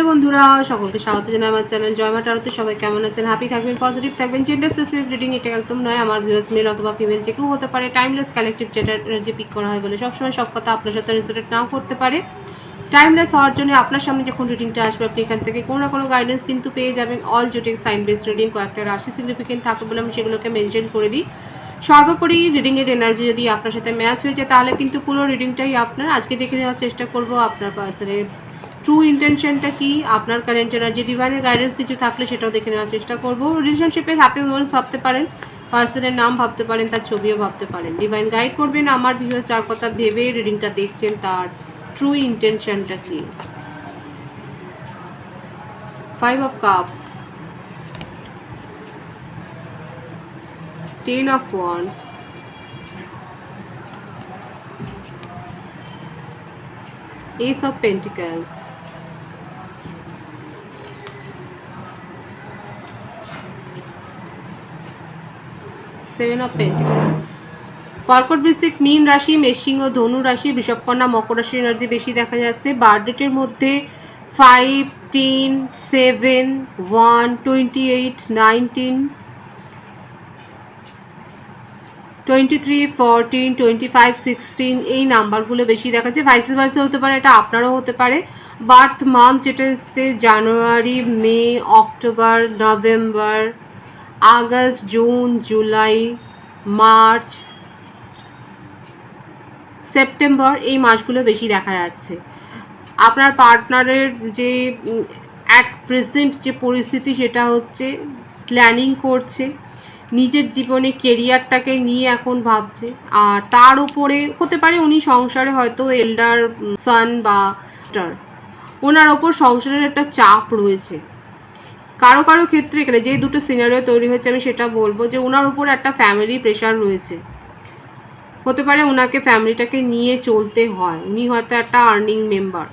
বন্ধুরা, সকলকে স্বাগত জানাই আমার চ্যানেল জয়মা টারোতে। সবাই কেমন আছেন? হ্যাপি থাকবেন, পজিটিভ থাকবেন। জেন্ডার স্পেসিফিক রিডিং এটা একদম নয়, আমার ভিউয়ার্স মেল অথবা ফিমেল যে কেউ হতে পারে। Timeless collective gender energy pick করা হয় বলে সবসময় সব কথা আপনার সাথে রিলেটেড নাও করতে পারে। টাইমলেস হওয়ার জন্য আপনার সামনে যখন রিডিংটা আসবে আপনি এখান থেকে কোনো না কোনো গাইডেন্স কিন্তু পেয়ে যাবেন। অল জোটিক সাইন বেস রিডিং, কয়েকটা রাশি সিগনিফিকেন্ট থাকে বলে আমি সেগুলোকে মেনশন করে দিই। সর্বোপরি রিডিংয়ের এনার্জি যদি আপনার সাথে ম্যাচ হয়েছে তাহলে কিন্তু পুরো রিডিংটাই আপনার। আজকে দেখে নেওয়ার চেষ্টা করব আপনার পার্সনের ট্রু ইন্টেনশনটা কি, আপনার কারেন্ট এনার্জি, ডিভাইনের গাইডেন্স কিছু থাকলে সেটাও দেখে নেওয়ার চেষ্টা করব। রিলেশনশিপে হ্যাপি মোমেন্টস ভাবতে পারেন, পার্সনের নাম ভাবতে পারেন, তার ছবিও ভাবতে পারেন। ডিভাইন গাইড করবেন আমার ভিউয়ার্স যার কথা ভেবে রিডিংটা দেখছেন তার ট্রু ইন্টেনশনটা কি। 5 of Cups, 10 of Wands, Ace of Pentacles, Seven of Pentacles. কর্কট, বৃশ্চিক, মীন রাশি, মেষসিংহ, ধনু রাশি, বৃষভকন্যা, মকর রাশির এনার্জি বেশি দেখা যাচ্ছে। বার্থ ডেটের মধ্যে 5, 10, 7, 1, 28, 19, 23, 14, 25, 16 এই নাম্বারগুলো বেশি দেখাচ্ছে। ভাইস ভার্সা হতে পারে, এটা আপনারও হতে পারে। বার্থ মান্থ যেটা হচ্ছে January, May, October, November, August, June, July, March, September এই মাসগুলো বেশি দেখা যাচ্ছে। আপনার পার্টনারের যে অ্যাট প্রেজেন্ট যে পরিস্থিতি সেটা হচ্ছে প্ল্যানিং করছে, নিজের জীবনে কেরিয়ারটাকে নিয়ে এখন ভাবছে। আর তার উপরে হতে পারে উনি সংসারে হয়তো এল্ডার সান বা ওনার ওপর সংসারের একটা চাপ রয়েছে। কারো কারো ক্ষেত্রে এখানে যে দুটো সিনারিও তৈরি হয়েছে আমি সেটা বলবো যে ওনার উপর একটা ফ্যামিলি প্রেশার রয়েছে। হতে পারে ওনাকে ফ্যামিলিটাকে নিয়ে চলতে হয়, উনি হয়তো একটা আর্নিং মেম্বার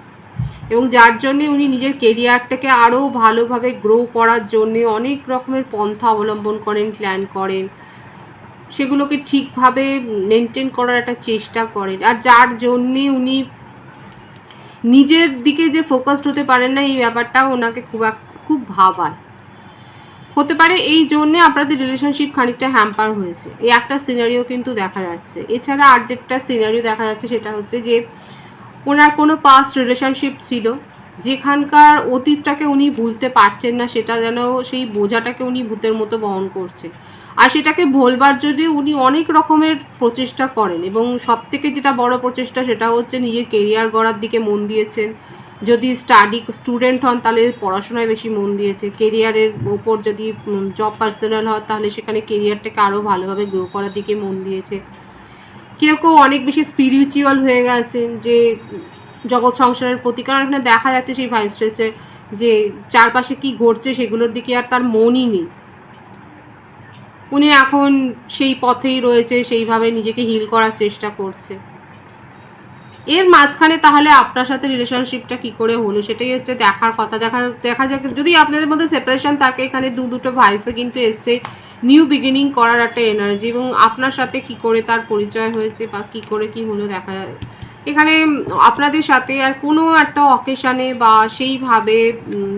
এবং যার জন্যে উনি নিজের কেরিয়ারটাকে আরও ভালোভাবে গ্রো করার জন্যে অনেক রকমের পন্থা অবলম্বন করেন, প্ল্যান করেন, সেগুলোকে ঠিকভাবে মেনটেন করার একটা চেষ্টা করেন। আর যার জন্যে উনি নিজের দিকে যে ফোকাসড হতে পারেন না এই ব্যাপারটা ওনাকে খুব ভাবায়। হতে পারে এই জন্যে আপনাদের রিলেশনশিপ খানিকটা হ্যাম্পার হয়েছে, এই একটা সিনারিও কিন্তু দেখা যাচ্ছে। এছাড়া আর যেটা সিনারিও দেখা যাচ্ছে সেটা হচ্ছে যে ওনার কোনো পাস্ট রিলেশনশিপ ছিল যেখানকার অতীতটাকে উনি ভুলতে পারছেন না, সেটা যেন সেই বোঝাটাকে উনি ভূতের মতো বহন করছে। আর সেটাকে ভোলবার জন্য উনি অনেক রকমের প্রচেষ্টা করেন এবং সবথেকে যেটা বড় প্রচেষ্টা সেটা হচ্ছে নিজের কেরিয়ার গড়ার দিকে মন দিয়েছেন। যদি স্টুডেন্ট হন তাহলে পড়াশোনায় বেশি মন দিয়েছে, কেরিয়ারের ওপর যদি জব পার্সোনাল হয় তাহলে সেখানে কেরিয়ারটাকে আরও ভালোভাবে গ্রো করার দিকে মন দিয়েছে। কেউ কেউ অনেক বেশি স্পিরিচুয়াল হয়ে গেছেন যে জগৎ সংসারের প্রতি, কারণ এখানে দেখা যাচ্ছে সেই ভাইব স্ট্রেসের যে চারপাশে কি ঘটছে সেগুলোর দিকে আর তার মনই নেই। উনি এখন সেই পথেই রয়েছে, সেইভাবে নিজেকে হিল করার চেষ্টা করছে। এর মাঝখানে তাহলে আপনার সাথে রিলেশনশিপটা কি করে হলো সেটাই হচ্ছে দেখার কথা। দেখা যাক যদি আপনাদের মধ্যে সেপারেশন থাকে, এখানে দুটো ভাইসে কিন্তু এসছে নিউ বিগিনিং করার একটা এনার্জি, এবং আপনার সাথে কি করে তার পরিচয় হয়েছে বা কি করে কি হলো দেখা যায় এখানে আপনাদের সাথে। আর কোনো একটা অকেশানে বা সেইভাবে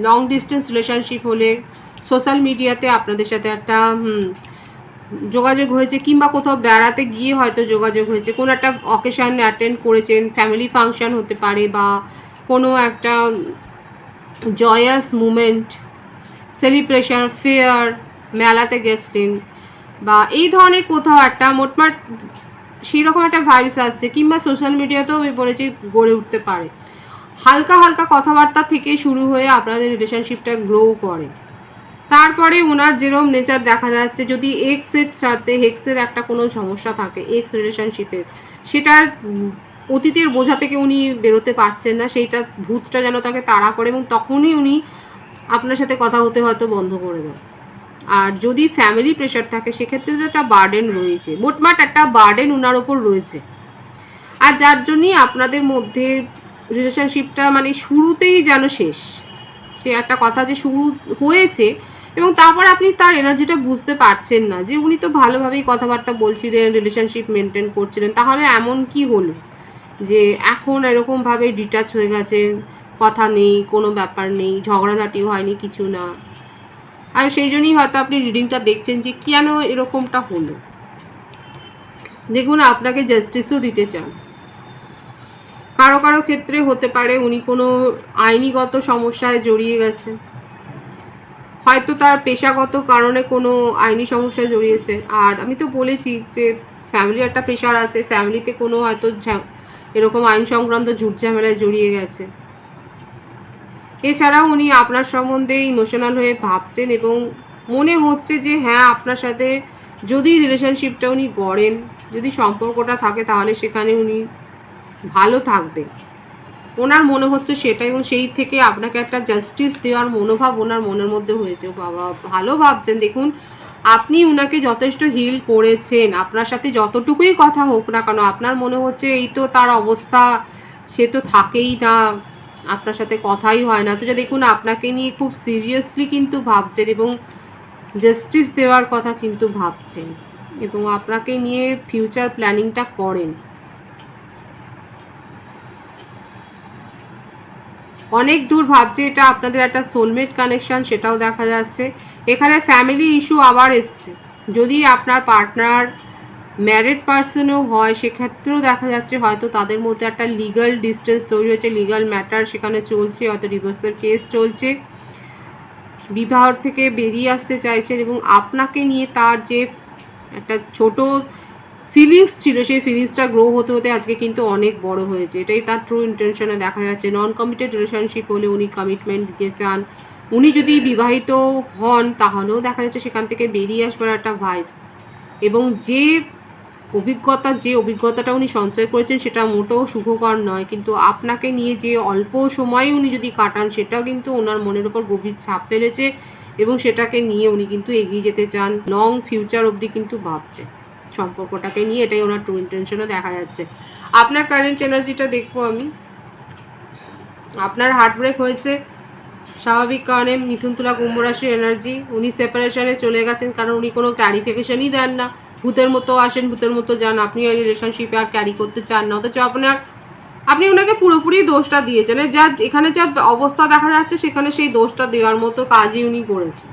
লং ডিস্টেন্স রিলেশনশিপ হলে সোশ্যাল মিডিয়াতে আপনাদের সাথে একটা যোগাযোগ হয়েছে, কিংবা কোথাও বেড়াতে গিয়ে হয়তো যোগাযোগ হয়েছে, কোনো একটা অকেশান অ্যাটেন্ড করেছেন, ফ্যামিলি ফাংশন হতে পারে বা কোনো একটা জয়াস মুমেন্ট, সেলিব্রেশন, ফেয়ার, মেলাতে গেছিলেন বা এই ধরনের কোথাও একটা মোটমাট সেই রকম একটা ভাইবস আসছে। কিংবা সোশ্যাল মিডিয়াতেও আমি বলেছি গড়ে উঠতে পারে। হালকা হালকা কথাবার্তা থেকে শুরু হয়ে আপনাদের রিলেশনশিপটা গ্রো করে। তারপরে ওনার যেরকম নেচার দেখা যাচ্ছে, যদি এক্সের সাথে হেক্সের একটা কোনো সমস্যা থাকে এক্স রিলেশনশিপের, সেটার অতীতের বোঝা থেকে উনি বেরোতে পারছেন না, সেইটা ভূতটা যেন তাকে তাড়া করে এবং তখনই উনি আপনার সাথে কথা হতে হয়তো বন্ধ করে দেন। আর যদি ফ্যামিলি প্রেশার থাকে সেক্ষেত্রে তো একটা বার্ডেন রয়েছে, মোটমাট একটা বার্ডেন ওনার ওপর রয়েছে। আর যার জন্যই আপনাদের মধ্যে রিলেশনশিপটা মানে শুরুতেই যেন শেষ, সে একটা কথা যে শুরু হয়েছে এবং তারপর আপনি তার এনার্জিটা বুঝতে পারছেন না যে উনি তো ভালোভাবেই কথাবার্তা বলছিলেন, রিলেশনশিপ মেনটেন করছিলেন, তাহলে এমন কি হলো যে এখন এরকমভাবে ডিটাচ হয়ে গেছেন, কথা নেই, কোনো ব্যাপার নেই, ঝগড়াঝাটিও হয়নি, কিছু না। আর সেই জন্যই হয়তো আপনি রিডিংটা দেখছেন যে কেন এরকমটা হলো। দেখুন, আপনাকে জাস্টিসও দিতে চান। কারো কারো ক্ষেত্রে হতে পারে উনি কোনো আইনিগত সমস্যায় জড়িয়ে গেছে, হয়তো তার পেশাগত কারণে কোনো আইনি সমস্যায় জড়িয়েছে। আর আমি তো বলেছি যে ফ্যামিলি একটা প্রেশার আছে, ফ্যামিলিতে কোনো হয়তো এরকম আইন সংক্রান্ত ঝুট ঝামেলায় জড়িয়ে গেছে। এছাড়াও উনি আপনার সম্বন্ধে ইমোশনাল হয়ে ভাবছেন এবং মনে হচ্ছে যে হ্যাঁ, আপনার সাথে যদি রিলেশনশিপটা উনি গড়েন, যদি সম্পর্কটা থাকে, তাহলে সেখানে উনি ভালো থাকবেন, ওনার মনে হচ্ছে সেটা। এবং সেই থেকে আপনাকে একটা জাস্টিস দেওয়ার মনোভাব ওনার মনের মধ্যে হয়েছে। বাবা, ভালো ভাবছেন। দেখুন, আপনি উনাকে যথেষ্ট হিল করেছেন, আপনার সাথে যতটুকুই কথা হোক না কেন, আপনার মনে হচ্ছে এই তো তার অবস্থা, সে তো থাকেই না, আপনার সাথে কথাই হয় না। তো যে দেখুন, আপনাকে নিয়ে খুব সিরিয়াসলি কিন্তু ভাবছেন এবং জাস্টিস দেওয়ার কথা কিন্তু ভাবছেন এবং আপনাকে নিয়ে ফিউচার প্ল্যানিংটা করেন। অনেক দূর ভাবছে, এটা আপনাদের একটা সোলমেট কানেকশান, সেটাও দেখা যাচ্ছে। এখানে ফ্যামিলি ইস্যু আবার এসছে। যদি আপনার পার্টনার ম্যারিড পার্সনও হয়, সেক্ষেত্রেও দেখা যাচ্ছে হয়তো তাদের মধ্যে একটা লিগাল ডিস্টেন্স তৈরি হয়েছে, লিগাল ম্যাটার সেখানে চলছে, হয়তো ডিভোর্সের কেস চলছে, বিবাহ থেকে বেরিয়ে আসতে চাইছেন এবং আপনাকে নিয়ে তার যে একটা ছোট ফিলিংস ছিল, সেই ফিলিংসটা গ্রো হতে হতে আজকে কিন্তু অনেক বড় হয়েছে। এটাই তার ট্রু ইন্টেনশনে দেখা যাচ্ছে। নন কমিটেড রিলেশনশিপ হলে উনি কমিটমেন্ট দিতে চান। উনি যদি বিবাহিত হন, তাহলেও দেখা যাচ্ছে সেখান থেকে বেরিয়ে আসবার একটা ভাইবস। এবং যে অভিজ্ঞতাটা উনি সঞ্চয় করেছেন, সেটা মোটেও সুখকর নয়। কিন্তু আপনাকে নিয়ে যে অল্প সময় উনি যদি কাটান, সেটাও কিন্তু ওনার মনের উপর গভীর ছাপ ফেলেছে এবং সেটাকে নিয়ে উনি কিন্তু এগিয়ে যেতে চান, লং ফিউচার অবধি কিন্তু ভাবছে সম্পর্কটাকে নিয়ে। এটাই ওনার ট্রু ইন্টেনশনও দেখা যাচ্ছে। আপনার কারেন্ট এনার্জিটা দেখবো আমি। আপনার হার্ট ব্রেক হয়েছে স্বাভাবিক কারণে, মিথুন তুলা কুম্ভ রাশির এনার্জি। উনি সেপারেশনে চলে গেছেন, কারণ উনি কোনো ক্লারিফিকেশনই দেন না, ভূতের মতো আসেন, ভূতের মতো যান। আপনি ওই রিলেশনশিপে আর ক্যারি করতে চান না, অথচ আপনি ওনাকে পুরোপুরি দোষটা দিয়েছেন। যা এখানে যা অবস্থা দেখা যাচ্ছে, সেখানে সেই দোষটা দেওয়ার মতো কাজই উনি করেছেন।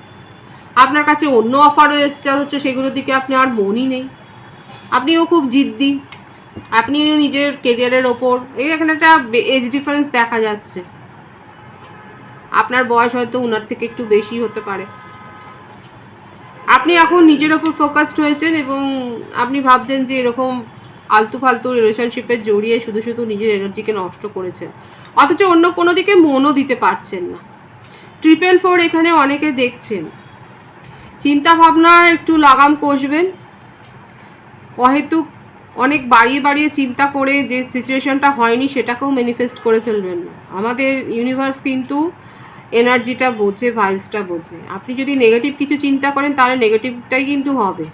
আপনার কাছে অন্য অফারও এসছে, হচ্ছে সেগুলোর দিকে আপনি আর মনই নেই। আপনিও খুব জিদ্দি, আপনিও নিজের কেরিয়ারের ওপর, এই এখানে একটা এজ ডিফারেন্স দেখা যাচ্ছে। আপনার বয়স হয়তো ওনার থেকে একটু বেশি হতে পারে। আপনি এখন নিজের ওপর ফোকাসড হয়েছেন এবং আপনি ভাবছেন যে এরকম আলতু ফালতু রিলেশনশিপে জড়িয়ে শুধু শুধু নিজের এনার্জিকে নষ্ট করেছেন, অথচ অন্য কোনো দিকে মনও দিতে পারছেন না। 444 এখানে অনেকে দেখছেন। চিন্তা ভাবনার একটু লাগাম কষবেন। অহেতুক অনেক বাড়িয়ে বাড়িয়ে চিন্তা করে যে সিচুয়েশনটা হয়নি, সেটাকেও ম্যানিফেস্ট করে ফেলবেন না। আমাদের ইউনিভার্স কিন্তু এনার্জিটা বোঝে, ভাইবসটা বোঝে। আপনি যদি নেগেটিভ কিছু চিন্তা করেন, তাহলে নেগেটিভটাই কিন্তু হবে।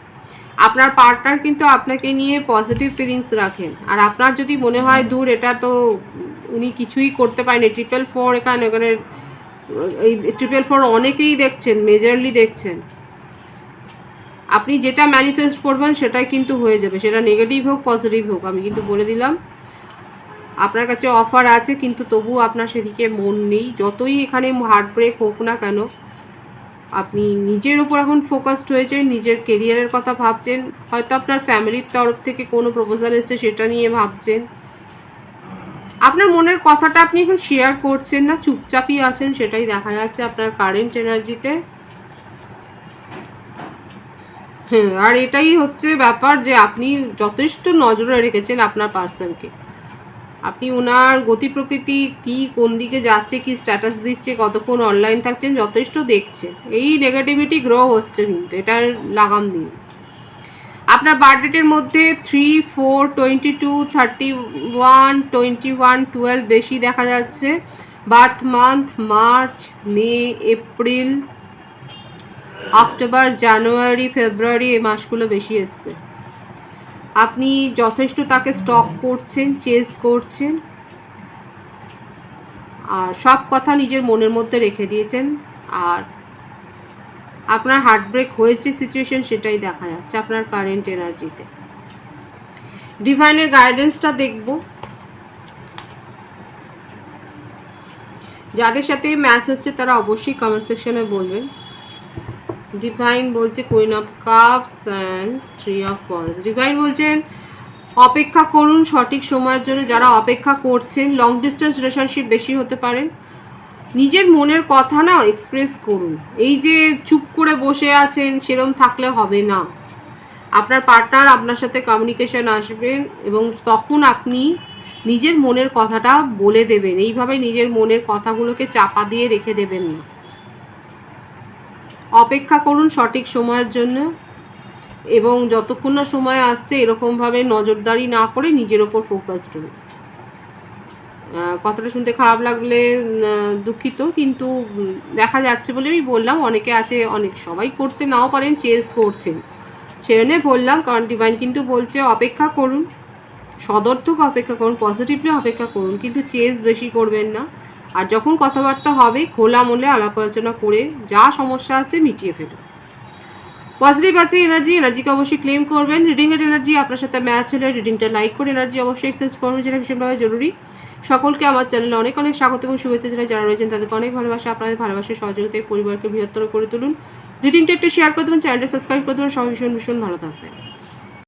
আপনার পার্টনার কিন্তু আপনাকে নিয়ে পজিটিভ ফিলিংস রাখেন। আর আপনার যদি মনে হয় দূর, এটা তো উনি কিছুই করতে পারেনি, 444 এখানে এই 444 অনেকেই দেখছেন, মেজরলি দেখছেন। আপনি যেটা ম্যানিফেস্ট করবেন সেটাই কিন্তু হয়ে যাবে, সেটা নেগেটিভ হোক পজিটিভ হোক। আমি কিন্তু বলে দিলাম, আপনার কাছে অফার আছে, কিন্তু তবুও আপনার সেদিকে মন নেই। যতই এখানে হার্ট ব্রেক হোক না কেন, আপনি নিজের উপর এখন ফোকাসড হয়েছেন, নিজের কেরিয়ারের কথা ভাবছেন। হয়তো আপনার ফ্যামিলির তরফ থেকে কোনো প্রপোজাল এসছে, সেটা নিয়ে ভাবছেন। আপনার মনের কথাটা আপনি এখন শেয়ার করছেন না, চুপচাপই আছেন, সেটাই দেখা যাচ্ছে আপনার কারেন্ট এনার্জিতে। হ্যাঁ, আর এটাই হচ্ছে ব্যাপার যে আপনি যথেষ্ট নজরে রেখেছেন আপনার পার্সনকে। আপনি ওনার গতি প্রকৃতি কি, কোন দিকে যাচ্ছে, কি স্ট্যাটাস দিচ্ছে, কতক্ষণ অনলাইন থাকছেন, যথেষ্ট দেখছেন। এই নেগেটিভিটি গ্রো হচ্ছে, কিন্তু এটার লাগাম দিন। আপনার বার্থডেটের মধ্যে 3, 4, 22, 31, 21, 12 বেশি দেখা যাচ্ছে। বার্থ মান্থ মার্চ, মে, এপ্রিল, অক্টোবর, জানুয়ারি, ফেব্রুয়ারি, এই মাসগুলো বেশি এসছে। আপনি যথেষ্ট তাকে স্টক করছেন, চেস করছেন, আর সব কথা নিজের মনের মধ্যে রেখে দিয়েছেন। আর আপনার হার্ট ব্রেক হয়েছে সিচুয়েশন, সেটাই দেখা যাচ্ছে আপনার কারেন্ট এনার্জিতে। ডিভাইনের গাইডেন্সটা দেখব। যাদের সাথে ম্যাচ হচ্ছে তারা অবশ্যই কমেন্ট সেকশনে বলবেন। ডিভাইন বলছে queen of cups and three of wands. Divine বলছেন অপেক্ষা করুন সঠিক সময়ের জন্য। যারা অপেক্ষা করছেন, লং ডিস্টেন্স রিলেশনশিপ বেশি হতে পারেন। নিজের মনের কথা না এক্সপ্রেস করুন। এই যে চুপ করে বসে আছেন সেরম থাকলে হবে না। আপনার পার্টনার আপনার সাথে কমিউনিকেশন আসবেন এবং তখন আপনি নিজের মনের কথাটা বলে দেবেন। এইভাবে নিজের মনের কথাগুলোকে চাপা দিয়ে রেখে দেবেন না। অপেক্ষা করুন সঠিক সময়ের জন্য এবং যতক্ষণ না সময় আসছে এরকমভাবে নজরদারি না করে নিজের ওপর ফোকাসড হন। কথাটা শুনতে খারাপ লাগলে দুঃখিত, কিন্তু দেখা যাচ্ছে বলে আমি বললাম। অনেকে আছে, অনেক সবাই করতে নাও পারেন, চেস করছেন, সেজন্য বললাম। কারণ ডিভাইন কিন্তু বলছে অপেক্ষা করুন, সদর্থক অপেক্ষা করুন, পজিটিভলি অপেক্ষা করুন, কিন্তু চেস বেশি করবেন না। আর যখন কথাবার্তা হবে খোলা মনে আলাপ আলোচনা করে যা সমস্যা আছে মিটিয়ে ফেলুন। পজিটিভ আছে এনার্জিকে অবশ্যই ক্লেম করবেন। রিডিংয়ের এনার্জি আপনার সাথে ম্যাচ হলে রিডিংটা লাইক করে এনার্জি অবশ্যই এক্সচেঞ্জ করবেন, যেটা ভীষণভাবে জরুরি। সকলকে আমার চ্যানেলে অনেক অনেক স্বাগত এবং শুভেচ্ছা জানাই। যারা রয়েছেন তাদেরকে অনেক ভালোবাসা। আপনাদের ভালোবাসার সহযোগিতায় পরিবারকে বৃহত্তর করে তুলুন। রিডিংটা একটু শেয়ার করে দেবেন, চ্যানেলটা সাবস্ক্রাইব করে দেবেন। সবাই ভীষণ ভীষণ ভালো থাকবেন।